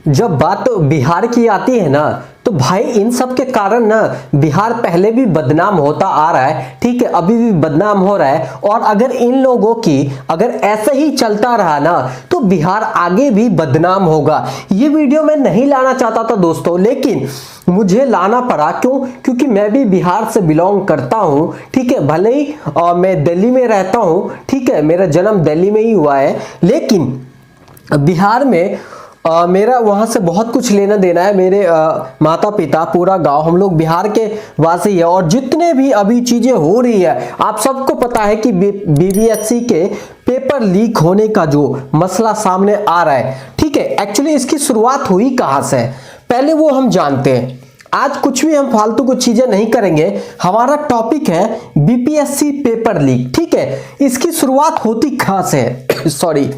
जब बात बिहार की आती है ना, तो भाई इन सब के कारण ना बिहार पहले भी बदनाम होता आ रहा है, ठीक है, अभी भी बदनाम हो रहा है। और अगर इन लोगों की अगर ऐसा ही चलता रहा ना, तो बिहार आगे भी बदनाम होगा। ये वीडियो मैं नहीं लाना चाहता था दोस्तों, लेकिन मुझे लाना पड़ा। क्यों? क्योंकि मैं भी बिहार से बिलोंग करता हूं, ठीक है, भले ही मैं दिल्ली में रहता हूं, ठीक है, मेरा जन्म दिल्ली में ही हुआ है, लेकिन बिहार में मेरा वहां से बहुत कुछ लेना देना है। मेरे माता पिता, पूरा गांव, हम लोग बिहार के वासी है। और जितने भी अभी चीजें हो रही है, आप सबको पता है कि बीपीएससी के पेपर लीक होने का जो मसला सामने आ रहा है, ठीक है, एक्चुअली इसकी शुरुआत हुई कहां से, पहले वो हम जानते हैं। आज कुछ भी हम फालतू कुछ चीजें नहीं करेंगे, हमारा टॉपिक है बीपीएससी पेपर लीक, ठीक है। इसकी शुरुआत होती कहां से है सॉरी,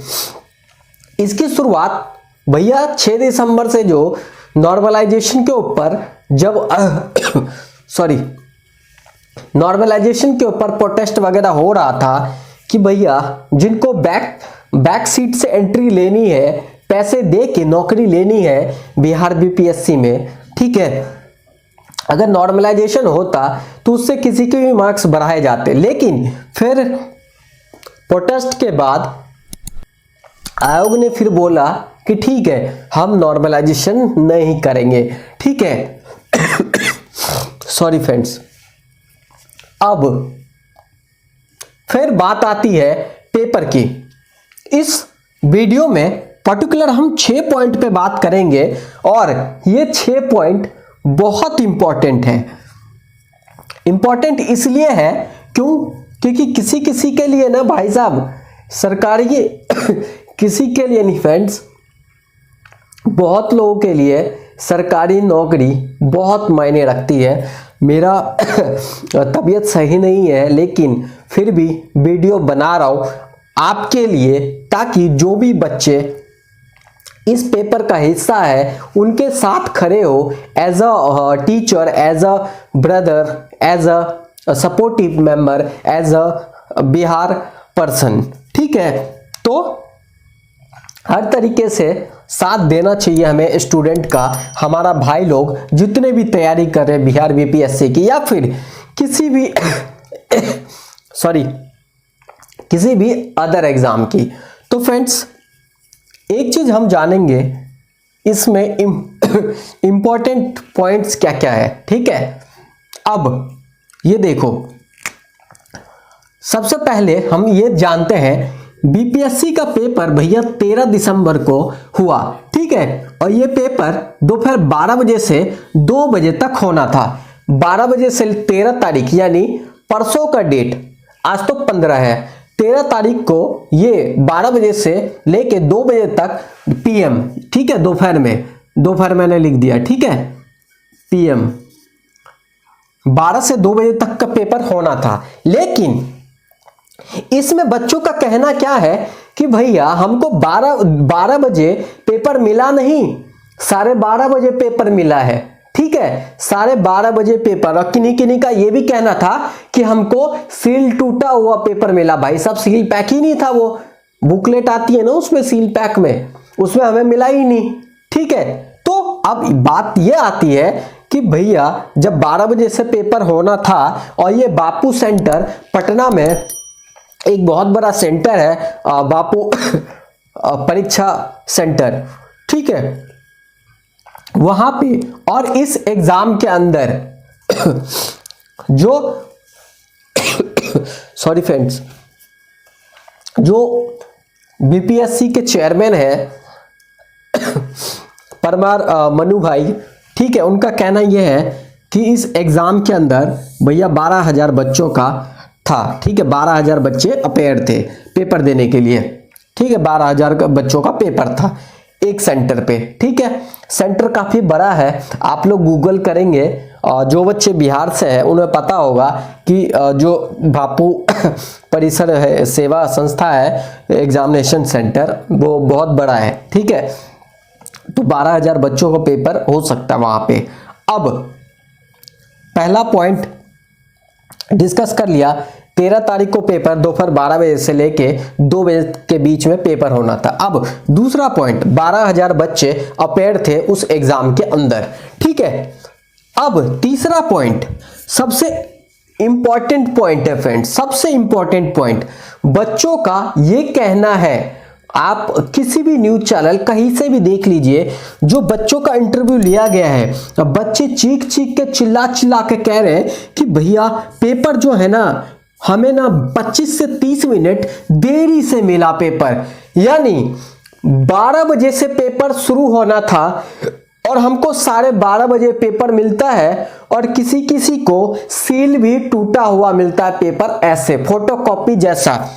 इसकी शुरुआत भैया 6 दिसंबर से जो नॉर्मलाइजेशन के ऊपर जब नॉर्मलाइजेशन के ऊपर प्रोटेस्ट वगैरह हो रहा था कि भैया जिनको बैक सीट से एंट्री लेनी है, पैसे दे के नौकरी लेनी है बिहार बीपीएससी में, ठीक है, अगर नॉर्मलाइजेशन होता तो उससे किसी के भी मार्क्स बढ़ाए जाते। लेकिन फिर प्रोटेस्ट के बाद आयोग ने फिर बोला कि ठीक है, हम नॉर्मलाइजेशन नहीं करेंगे, ठीक है। Sorry friends. अब फिर बात आती है पेपर की। इस वीडियो में पर्टिकुलर हम 6 पॉइंट पे बात करेंगे, और ये 6 पॉइंट बहुत इंपॉर्टेंट है। इंपॉर्टेंट इसलिए है क्योंकि किसी किसी के लिए ना भाई साहब सरकारी किसी के लिए नहीं फ्रेंड्स, बहुत लोगों के लिए सरकारी नौकरी बहुत मायने रखती है। मेरा तबीयत सही नहीं है, लेकिन फिर भी वीडियो बना रहा हूं आपके लिए, ताकि जो भी बच्चे इस पेपर का हिस्सा है उनके साथ खड़े हो, as a teacher, as a brother, as a supportive member, as a Bihar person, ठीक है। तो हर तरीके से साथ देना चाहिए हमें स्टूडेंट का। हमारा भाई लोग जितने भी तैयारी कर रहे हैं बिहार बीपीएससी की या फिर किसी भी किसी भी अदर एग्जाम की। तो फ्रेंड्स, एक चीज हम जानेंगे इसमें इंपॉर्टेंट पॉइंट्स क्या क्या है, ठीक है। अब ये देखो, सबसे पहले हम ये जानते हैं बीपीएससी का पेपर भैया 13 दिसंबर को हुआ, ठीक है, और ये पेपर दोपहर 12 बजे से 2 बजे तक होना था। 12 बजे से 13 तारीख, यानी परसों का डेट, आज तो 15 है, 13 तारीख को ये 12 बजे से लेके 2 बजे तक पीएम, ठीक है, दोपहर मैंने लिख दिया, ठीक है, पीएम 12 से 2 बजे तक का पेपर होना था। लेकिन इसमें बच्चों का कहना क्या है कि भैया हमको 12 बजे पेपर मिला नहीं, 12:30 बजे पेपर मिला है, ठीक है, 12:30 बजे पेपर। और किन्हीं का ये भी कहना था कि हमको सील टूटा हुआ पेपर मिला। भाई साहब, सील पैक ही नहीं था, वो बुकलेट आती है ना उसमें सील पैक में, उसमें हमें मिला ही नहीं, ठीक है। तो अब बात ये आती है कि भैया जब 12 बजे से पेपर होना था, और ये बापू सेंटर पटना में एक बहुत बड़ा सेंटर है, बापू परीक्षा सेंटर, ठीक है, वहां पे, और इस एग्जाम के अंदर जो सॉरी फ्रेंड्स, जो बीपीएससी के चेयरमैन है परमार मनु भाई, ठीक है, उनका कहना यह है कि इस एग्जाम के अंदर भैया 12,000 बच्चों का था, ठीक है, 12,000 बच्चे अपेयर थे पेपर देने के लिए, ठीक है, 12,000 बच्चों का पेपर था एक सेंटर पे, ठीक है। सेंटर काफी बड़ा है, आप लोग गूगल करेंगे, जो बच्चे बिहार से हैं उन्हें पता होगा कि जो बापू परिसर है, सेवा संस्था है, एग्जामिनेशन सेंटर, वो बहुत बड़ा है, ठीक है। तो 12,000 बच्चों का पेपर हो सकता है वहां पे। अब पहला पॉइंट डिस्कस कर लिया 13 तारीख को पेपर दोपहर 12 बजे से लेके 2 बजे के बीच में पेपर होना था। अब दूसरा पॉइंट, 12,000 बच्चे अपेयर थे उस एग्जाम के अंदर, ठीक है। अब तीसरा पॉइंट सबसे इंपॉर्टेंट पॉइंट है फ्रेंड्स, सबसे इंपॉर्टेंट पॉइंट, बच्चों का ये कहना है, आप किसी भी न्यूज चैनल कहीं से भी देख लीजिए, जो बच्चों का इंटरव्यू लिया गया है, बच्चे चीख चीख के चिल्ला चिल्ला के कह रहे हैं कि भैया पेपर जो है ना, हमें ना 25 से 30 मिनट देरी से मिला पेपर, यानी 12 बजे से पेपर शुरू होना था और हमको 12:30 बजे पेपर मिलता है, और किसी किसी को सील भी टूटा हुआ मिलता है पेपर, ऐसे फोटोकॉपी जैसा।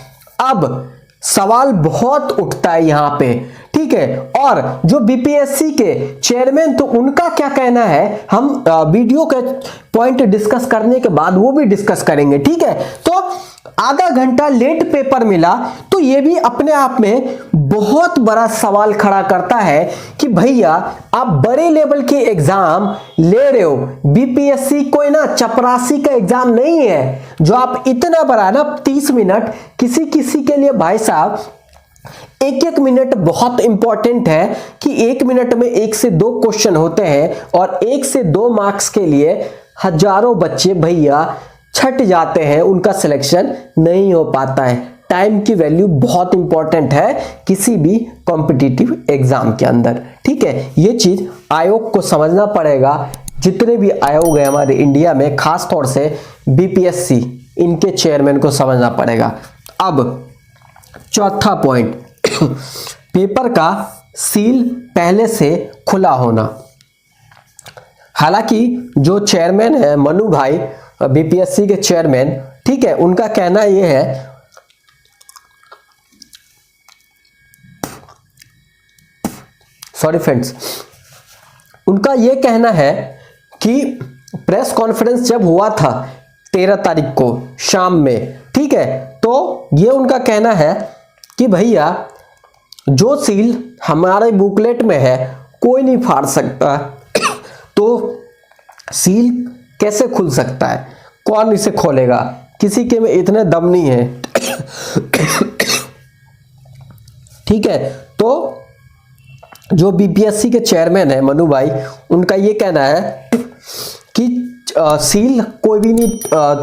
अब सवाल बहुत उठता है यहां पे, ठीक है। और जो बीपीएससी के चेयरमैन, तो उनका क्या कहना है, हम वीडियो के पॉइंट डिस्कस करने के बाद वो भी डिस्कस करेंगे, ठीक है। तो आधा घंटा लेट पेपर मिला, तो ये भी अपने आप में बहुत बड़ा सवाल खड़ा करता है कि भैया आप बड़े लेवल के एग्जाम ले रहे हो, बीपीएससी कोई ना चपरासी का एग्जाम नहीं है जो आप इतना बड़ा ना 30 मिनट, किसी किसी के लिए भाई साहब 1-1 मिनट बहुत इंपॉर्टेंट है कि 1 मिनट में 1 से 2 क्वेश्चन होते हैं, और 1 से 2 मार्क्स के लिए हजारों बच्चे भैया छट जाते हैं, उनका सिलेक्शन नहीं हो पाता है। टाइम की वैल्यू बहुत इंपॉर्टेंट है किसी भी कॉम्पिटिटिव एग्जाम के अंदर, ठीक है। ये चीज आयोग को समझना पड़ेगा, जितने भी आयोग है हमारे इंडिया में, खास तौर से बीपीएससी, इनके चेयरमैन को समझना पड़ेगा। अब चौथा पॉइंट, पेपर का सील पहले से खुला होना। हालांकि जो चेयरमैन है मनु भाई, बीपीएससी के चेयरमैन, ठीक है, उनका कहना यह है, सॉरी फ्रेंड्स, उनका यह कहना है कि प्रेस कॉन्फ्रेंस जब हुआ था 13 तारीख को शाम में, ठीक है, तो ये उनका कहना है कि भैया जो सील हमारे बुकलेट में है कोई नहीं फाड़ सकता, तो सील कैसे खुल सकता है, कौन इसे खोलेगा, किसी के में इतने दम नहीं है, ठीक है। तो जो बीपीएससी के चेयरमैन है मनु भाई, उनका ये कहना है कि सील कोई भी नहीं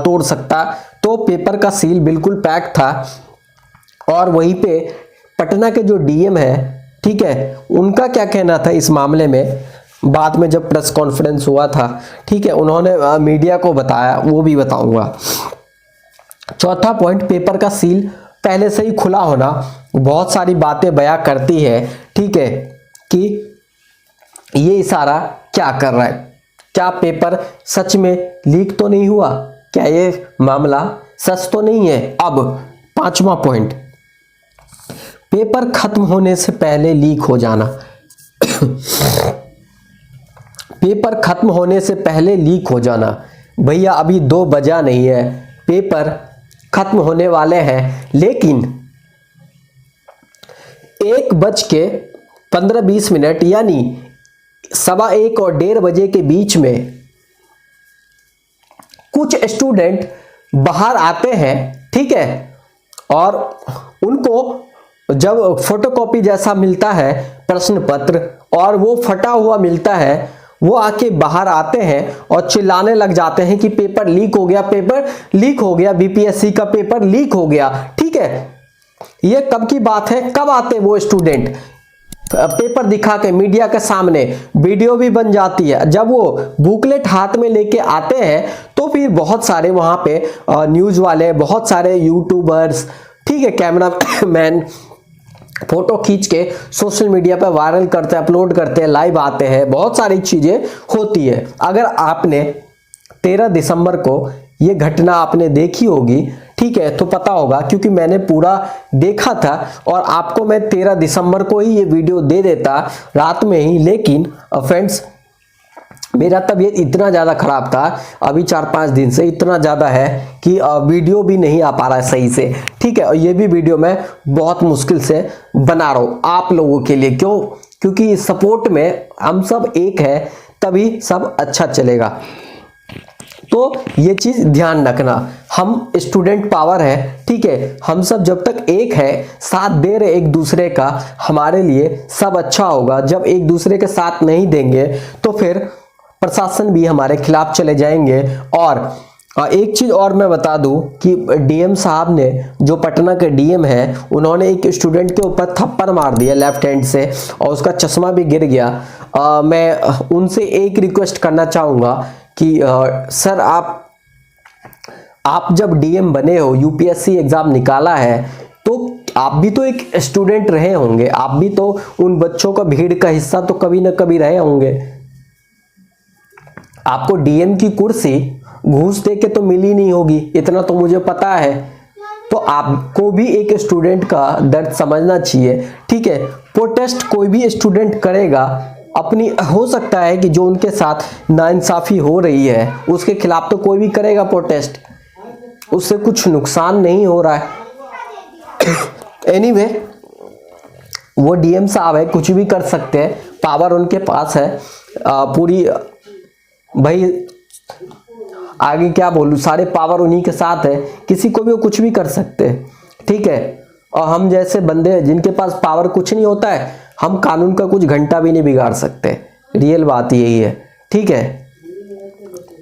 तोड़ सकता, तो पेपर का सील बिल्कुल पैक था। और वहीं पे पटना के जो डीएम है, ठीक है, उनका क्या कहना था इस मामले में, बाद में जब प्रेस कॉन्फ्रेंस हुआ था, ठीक है, उन्होंने मीडिया को बताया, वो भी बताऊंगा। चौथा पॉइंट, पेपर का सील पहले से ही खुला होना बहुत सारी बातें बयां करती है, ठीक है, कि ये इशारा क्या कर रहा है, क्या पेपर सच में लीक तो नहीं हुआ, क्या ये मामला सच तो नहीं है। अब 5वां पॉइंट, पेपर खत्म होने से पहले लीक हो जाना। पेपर खत्म होने से पहले लीक हो जाना, भैया अभी 2 बजा नहीं है, पेपर खत्म होने वाले हैं, लेकिन 1:15-20 यानी 1:15 और 1:30 बजे के बीच में कुछ स्टूडेंट बाहर आते हैं, ठीक है, और उनको जब फोटोकॉपी जैसा मिलता है प्रश्न पत्र और वो फटा हुआ मिलता है, वो आके बाहर आते हैं और चिल्लाने लग जाते हैं कि पेपर लीक हो गया, पेपर लीक हो गया, बीपीएससी का पेपर लीक हो गया, ठीक है। ये कब की बात है, कब आते वो स्टूडेंट पेपर दिखा के मीडिया के सामने, वीडियो भी बन जाती है, जब वो बुकलेट हाथ में लेके आते हैं तो फिर बहुत सारे वहां पे न्यूज वाले, बहुत सारे यूट्यूबर्स, ठीक है, कैमरा मैन फोटो खींच के सोशल मीडिया पर वायरल करते हैं, अपलोड करते हैं, लाइव आते हैं, बहुत सारी चीजें होती है। अगर आपने 13 दिसंबर को ये घटना आपने देखी होगी, ठीक है, तो पता होगा, क्योंकि मैंने पूरा देखा था और आपको मैं 13 दिसंबर को ही ये वीडियो दे देता रात में ही, लेकिन फ्रेंड्स मेरा तबीयत इतना ज़्यादा ख़राब था अभी 4-5 दिन से, इतना ज़्यादा है कि वीडियो भी नहीं आ पा रहा है सही से, ठीक है। और ये भी वीडियो मैं बहुत मुश्किल से बना रहा हूँ आप लोगों के लिए, क्यों, क्योंकि सपोर्ट में हम सब एक है, तभी सब अच्छा चलेगा। तो ये चीज ध्यान रखना, हम स्टूडेंट पावर है, ठीक है, हम सब जब तक एक है, साथ दे रहे एक दूसरे का, हमारे लिए सब अच्छा होगा। जब एक दूसरे के साथ नहीं देंगे तो फिर प्रशासन भी हमारे खिलाफ चले जाएंगे। और एक चीज और मैं बता दूं कि डीएम साहब ने, जो पटना के डीएम है, उन्होंने एक स्टूडेंट के ऊपर थप्पड़ मार दिया लेफ्ट हैंड से और उसका चश्मा भी गिर गया। मैं उनसे एक रिक्वेस्ट करना चाहूंगा कि सर आप जब डीएम बने हो, यूपीएससी एग्जाम निकाला है, तो आप भी तो एक स्टूडेंट रहे होंगे, आप भी तो उन बच्चों का भीड़ का हिस्सा तो कभी ना कभी रहे होंगे। आपको डीएम की कुर्सी घूस दे के तो मिली नहीं होगी, इतना तो मुझे पता है। तो आपको भी एक स्टूडेंट का दर्द समझना चाहिए, ठीक है। प्रोटेस्ट कोई भी स्टूडेंट करेगा अपनी, हो सकता है कि जो उनके साथ नाइंसाफी हो रही है उसके खिलाफ तो कोई भी करेगा प्रोटेस्ट, उससे कुछ नुकसान नहीं हो रहा है। एनीवे, वो डीएम साहब है, कुछ भी कर सकते हैं, पावर उनके पास है पूरी। भाई आगे क्या बोलूं, सारे पावर उन्हीं के साथ है, किसी को भी वो कुछ भी कर सकते हैं, ठीक है। और हम जैसे बंदे जिनके पास पावर कुछ नहीं होता है, हम कानून का कुछ घंटा भी नहीं बिगाड़ सकते, रियल बात यही है, ठीक है।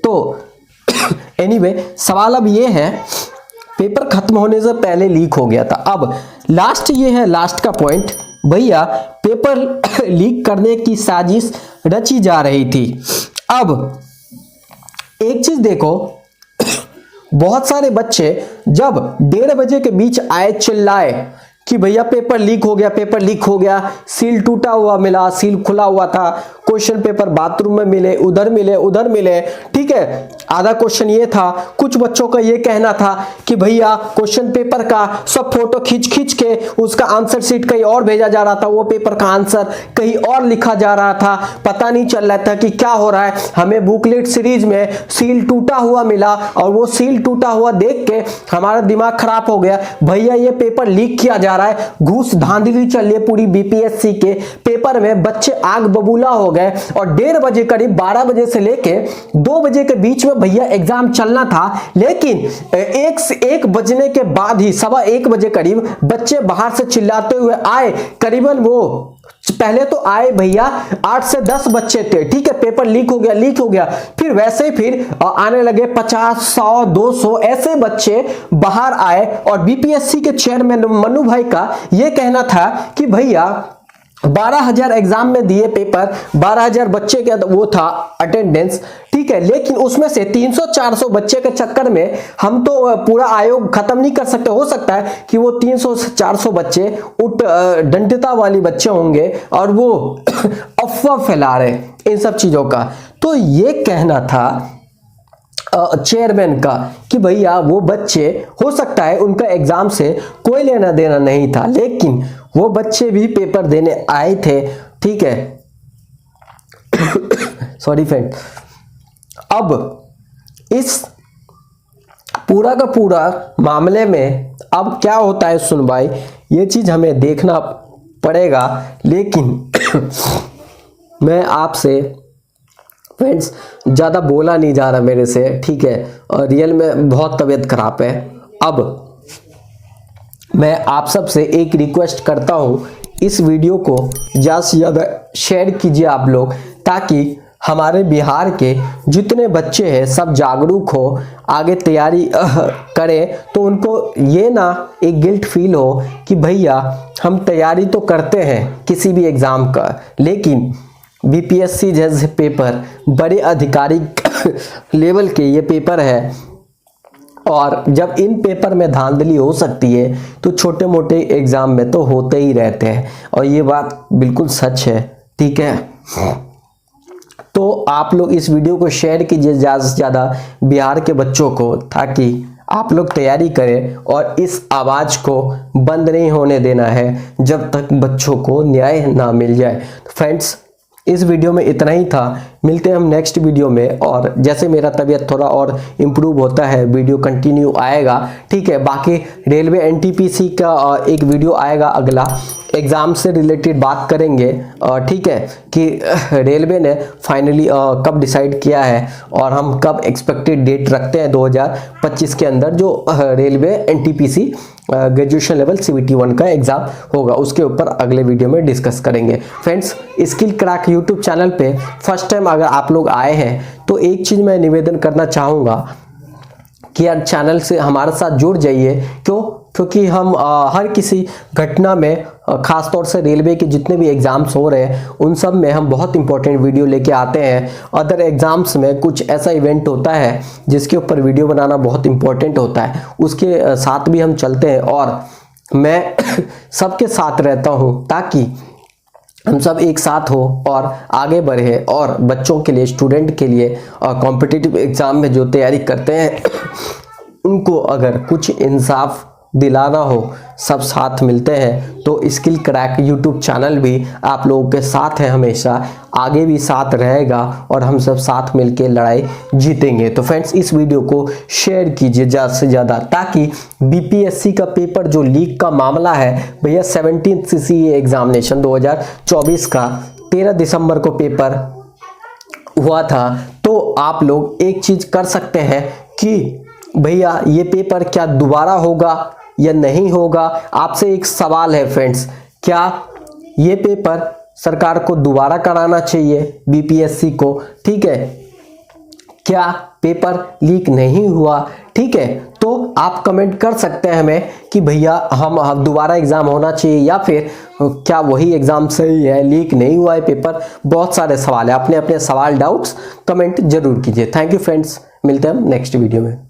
तो एनीवे, सवाल अब ये है, पेपर खत्म होने से पहले लीक हो गया था। अब लास्ट ये है, लास्ट का पॉइंट, भैया पेपर लीक करने की साजिश रची जा रही थी। अब एक चीज देखो, बहुत सारे बच्चे जब 1:30 बजे के बीच आए, चिल्लाए कि भैया पेपर लीक हो गया, पेपर लीक हो गया, सील टूटा हुआ मिला, सील खुला हुआ था, क्वेश्चन पेपर बाथरूम में मिले, उधर मिले, उधर मिले, ठीक है। आधा क्वेश्चन ये था, कुछ बच्चों का ये कहना था कि भैया क्वेश्चन पेपर का सब फोटो खींच के उसका आंसर शीट कहीं और भेजा जा रहा था, वो पेपर का आंसर कहीं और लिखा जा रहा था, पता नहीं चल रहा था कि क्या हो रहा है। हमें बुकलेट सीरीज में सील टूटा हुआ मिला और वो सील टूटा हुआ देख के हमारा दिमाग खराब हो गया, भैया ये पेपर लीक किया जा रहा है, घूस धांधली चल रही है पूरी बीपीएससी के पेपर में, बच्चे आग बबूला हो गए। और 1:30 बजे, करीब 12 बजे से लेके 2 बजे के बीच में भैया एग्जाम चलना था, लेकिन 1 बजने के बाद ही, 1:15 बजे करीब बच्चे बाहर से चिल्लाते हुए आए। करीबन वो पहले तो आए भैया 8 से 10 बच्चे थे, ठीक है, पेपर लीक हो गया, लीक हो गया, फिर वैसे ही फिर आने लगे 50, 100, 200 ऐसे बच्चे बाहर आए। और बीपीएससी के चेयरमैन मनु भाई का यह कहना था कि भैया 12,000 एग्जाम में दिए पेपर, 12,000 बच्चे के वो था अटेंडेंस, ठीक है, लेकिन उसमें से 300-400 बच्चे के चक्कर में हम तो पूरा आयोग खत्म नहीं कर सकते। हो सकता है कि वो 300-400 बच्चे उठ दंडिता वाली बच्चे होंगे और वो अफवाह फैला रहे इन सब चीजों का। तो ये कहना था चेयरमैन का कि भैया वो बच्चे, हो सकता है उनका एग्जाम से कोई लेना देना नहीं था, लेकिन वो बच्चे भी पेपर देने आए थे, ठीक है। Sorry friend. अब इस पूरा का पूरा मामले में अब क्या होता है सुनवाई, ये चीज हमें देखना पड़ेगा। लेकिन मैं आपसे फ्रेंड्स ज़्यादा बोला नहीं जा रहा मेरे से, ठीक है, और रियल में बहुत तबीयत खराब है। अब मैं आप सब से एक रिक्वेस्ट करता हूँ, इस वीडियो को ज़्यादा से ज़्यादा शेयर कीजिए आप लोग, ताकि हमारे बिहार के जितने बच्चे हैं सब जागरूक हो, आगे तैयारी करें, तो उनको ये ना एक गिल्ट फील हो कि भैया हम तैयारी तो करते हैं किसी भी एग्ज़ाम का, लेकिन बीपीएससी जैसे पेपर बड़े आधिकारिक लेवल के ये पेपर है, और जब इन पेपर में धांधली हो सकती है तो छोटे मोटे एग्जाम में तो होते ही रहते हैं, और ये बात बिल्कुल सच है, ठीक है। तो आप लोग इस वीडियो को शेयर कीजिए ज़्यादा से ज़्यादा बिहार के बच्चों को, ताकि आप लोग तैयारी करें, और इस आवाज़ को बंद नहीं होने देना है जब तक बच्चों को न्याय ना मिल जाए। फ्रेंड्स, इस वीडियो में इतना ही था। मिलते हैं हम नेक्स्ट वीडियो में, और जैसे मेरा तबीयत थोड़ा और इम्प्रूव होता है वीडियो कंटिन्यू आएगा, ठीक है। बाकी रेलवे एनटीपीसी का एक वीडियो आएगा अगला, एग्ज़ाम से रिलेटेड बात करेंगे, ठीक है, कि रेलवे ने फाइनली कब डिसाइड किया है और हम कब एक्सपेक्टेड डेट रखते हैं 2025 के अंदर जो railway NTPC graduation level CBT 1 का एग्ज़ाम होगा, उसके ऊपर अगले वीडियो में डिस्कस करेंगे। Friends, skill crack YouTube channel पे फर्स्ट टाइम अगर आप लोग आए हैं तो एक चीज़ मैं निवेदन करना चाहूँगा कि यार चैनल से हमारे साथ जुड़ जाइए। क्योंकि हम हर किसी घटना में, खास तौर से रेलवे के जितने भी एग्ज़ाम्स हो रहे हैं उन सब में हम बहुत इंपॉर्टेंट वीडियो लेके आते हैं। अदर एग्ज़ाम्स में कुछ ऐसा इवेंट होता है जिसके ऊपर वीडियो बनाना बहुत इंपॉर्टेंट होता है, उसके साथ भी हम चलते हैं और मैं सबके साथ रहता हूँ ताकि हम सब एक साथ हो और आगे बढ़े। और बच्चों के लिए, स्टूडेंट के लिए कॉम्पिटिटिव एग्ज़ाम में जो तैयारी करते हैं उनको अगर कुछ इंसाफ दिलाना हो, सब साथ मिलते हैं तो स्किल क्रैक यूट्यूब चैनल भी आप लोगों के साथ है, हमेशा आगे भी साथ रहेगा और हम सब साथ मिलके लड़ाई जीतेंगे। तो फ्रेंड्स, इस वीडियो को शेयर कीजिए ज़्यादा से ज़्यादा ताकि बीपीएससी का पेपर जो लीक का मामला है भैया, 17th CCA एग्जामिनेशन 2024 का 13 दिसंबर को पेपर हुआ था। तो आप लोग एक चीज़ कर सकते हैं कि भैया ये पेपर क्या दोबारा होगा या नहीं होगा। आपसे एक सवाल है फ्रेंड्स, क्या ये पेपर सरकार को दोबारा कराना चाहिए बीपीएससी को, ठीक है। क्या पेपर लीक नहीं हुआ, ठीक है, तो आप कमेंट कर सकते हैं हमें कि भैया हम दोबारा एग्जाम होना चाहिए या फिर क्या वही एग्जाम सही है, लीक नहीं हुआ है पेपर। बहुत सारे सवाल है, अपने अपने सवाल डाउट्स कमेंट जरूर कीजिए। थैंक यू फ्रेंड्स, मिलते हैं हम नेक्स्ट वीडियो में।